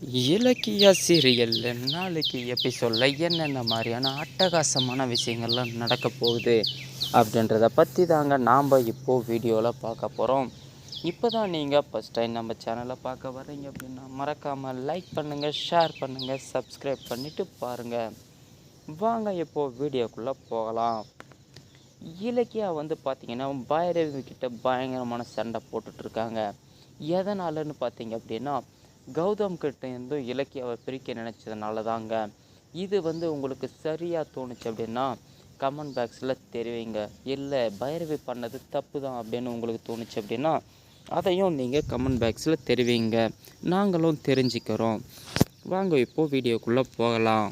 இலக்கிய சீரியல்ல நாளைக்கு எபிசோடில் என்னென்ன மாதிரியான அட்டகாசமான விஷயங்கள்லாம் நடக்க போகுது அப்படின்றத பற்றி தாங்க நாம் இப்போது வீடியோவில் பார்க்க போகிறோம். இப்போ தான் நீங்கள் ஃபஸ்ட் டைம் நம்ம சேனலை பார்க்க வர்றீங்க அப்படின்னா மறக்காமல் லைக் பண்ணுங்கள், ஷேர் பண்ணுங்கள், சப்ஸ்கிரைப் பண்ணிவிட்டு பாருங்கள். வாங்க இப்போது வீடியோக்குள்ளே போகலாம். இலக்கியா பார்த்திங்கன்னா பைரவி கிட்ட பயங்கரமான சண்டை போட்டுட்ருக்காங்க. எதனாலன்னு பார்த்தீங்க அப்படின்னா கௌதம் கிட்டேருந்து இலக்கியாவை பிரிக்க நினச்சதுனால தாங்க. இது உங்களுக்கு சரியாக தோணுச்சு அப்படின்னா கமெண்ட் பாக்ஸில் தெரிவிங்க. இல்லை பைரவி பண்ணது தப்பு தான் அப்படின்னு உங்களுக்கு தோணுச்சு அப்படின்னா அதையும் நீங்கள் கமெண்ட் பாக்ஸில் தெரிவிங்க. நாங்களும் தெரிஞ்சுக்கிறோம். வாங்க இப்போது வீடியோக்குள்ளே போகலாம்.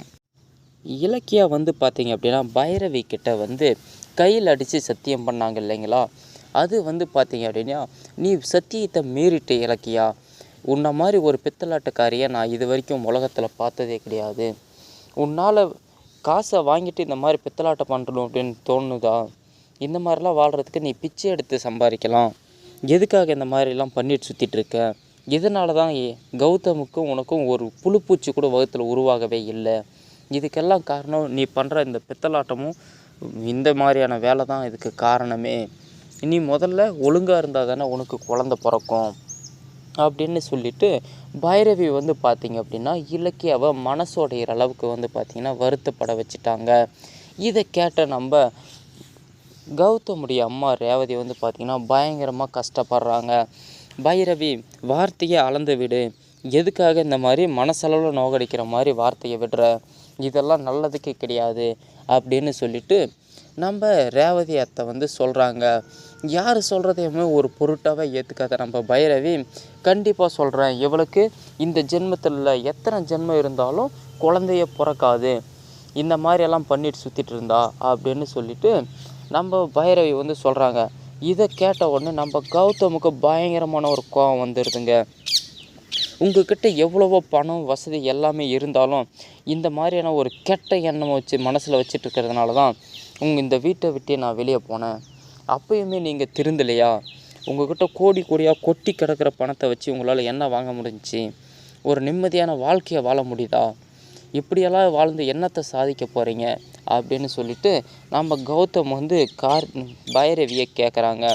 இலக்கியா பார்த்தீங்க அப்படின்னா பைரவி கிட்ட கையில் அடித்து சத்தியம் பண்ணாங்க இல்லைங்களா? அது பார்த்தீங்க அப்படின்னா நீ சத்தியத்தை மீறிட்டு இலக்கியா, உன்னை மாதிரி ஒரு பித்தலாட்டுக்காரியை நான் இது வரைக்கும் உலகத்தில் பார்த்ததே கிடையாது. உன்னால் காசை வாங்கிட்டு இந்த மாதிரி பித்தலாட்டம் பண்ணணும் அப்படின்னு தோணுதா? இந்த மாதிரிலாம் வாழ்கிறதுக்கு நீ பிச்சை எடுத்து சம்பாதிக்கலாம். எதுக்காக இந்த மாதிரிலாம் பண்ணிட்டு சுற்றிட்டு இருக்க? இதனால தான் கௌதமுக்கும் உனக்கும் ஒரு புழுப்பூச்சி கூட வகுத்தில் உருவாகவே இல்லை. இதுக்கெல்லாம் காரணம் நீ பண்ணுற இந்த பித்தலாட்டமும் இந்த மாதிரியான வேலை தான் இதுக்கு காரணமே. நீ முதல்ல ஒழுங்காக இருந்தால் தானே உனக்கு குழந்த பிறக்கும் அப்படின்னு சொல்லிட்டு பைரவி பார்த்திங்க அப்படின்னா இலக்கியாவை மனசோடைகிற அளவுக்கு பார்த்திங்கன்னா வருத்தப்பட வச்சுட்டாங்க. இதை கேட்ட நம்ம கௌதமுடைய அம்மா ரேவதி பார்த்திங்கன்னா பயங்கரமாக கஷ்டப்படுறாங்க. பைரவி, வார்த்தையை அளந்து விடு. எதுக்காக இந்த மாதிரி மனசளவில் நோகடிக்கிற மாதிரி வார்த்தையை விடுற? இதெல்லாம் நல்லதுக்கு கிடையாது அப்படின்னு சொல்லிட்டு நம்ம ரேவதி அத்தை சொல்கிறாங்க. யார் சொல்கிறதையுமே ஒரு பொருட்டாகவே ஏற்றுக்காத நம்ம பைரவி, கண்டிப்பாக சொல்கிறேன், இவளுக்கு இந்த ஜென்மத்தில் எத்தனை ஜென்மம் இருந்தாலும் குழந்தைய பிறக்காது, இந்த மாதிரியெல்லாம் பண்ணிட்டு சுற்றிட்டு இருந்தா அப்படின்னு சொல்லிட்டு நம்ம பைரவி சொல்கிறாங்க. இதை கேட்ட உடனே நம்ம கௌதமுக்கு பயங்கரமான ஒரு கோபம் வந்துடுதுங்க. உங்கள்கிட்ட எவ்வளவோ பணம் வசதி எல்லாமே இருந்தாலும் இந்த மாதிரியான ஒரு கெட்ட எண்ணம் மனசில் வச்சுட்டு இருக்கிறதுனால தான் இந்த வீட்டை விட்டே நான் வெளியே போனேன். அப்போயுமே நீங்கள் திருந்தலையா? உங்கள்கிட்ட கோடி கோடியாக கொட்டி கிடக்கிற பணத்தை வச்சு உங்களால் என்ன வாங்க முடிஞ்சிச்சு? ஒரு நிம்மதியான வாழ்க்கையை வாழ முடியுதா? இப்படியெல்லாம் வாழ்ந்து என்னத்தை சாதிக்க போகிறீங்க அப்படின்னு சொல்லிட்டு நம்ம கௌதம் பைரவியை கேட்குறாங்க.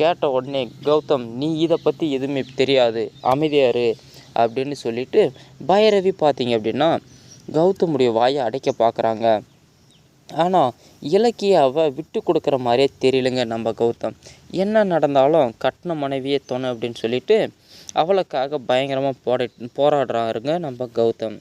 கேட்ட உடனே கௌதம், நீ இதை பற்றி எதுவுமே தெரியாது, அமைதியாரு அப்படின்னு சொல்லிட்டு பைரவி பார்த்தீங்க அப்படின்னா கௌதமுடைய வாயை அடைக்க பார்க்குறாங்க. ஆனால் இலக்கியாவை விட்டு கொடுக்குற மாதிரியே தெரியலைங்க நம்ம கௌதம். என்ன நடந்தாலும் கட்டின மனைவியே துணை அப்படின்னு சொல்லிட்டு அவளுக்காக பயங்கரமாக போராடுறாருங்க நம்ம கௌதம்.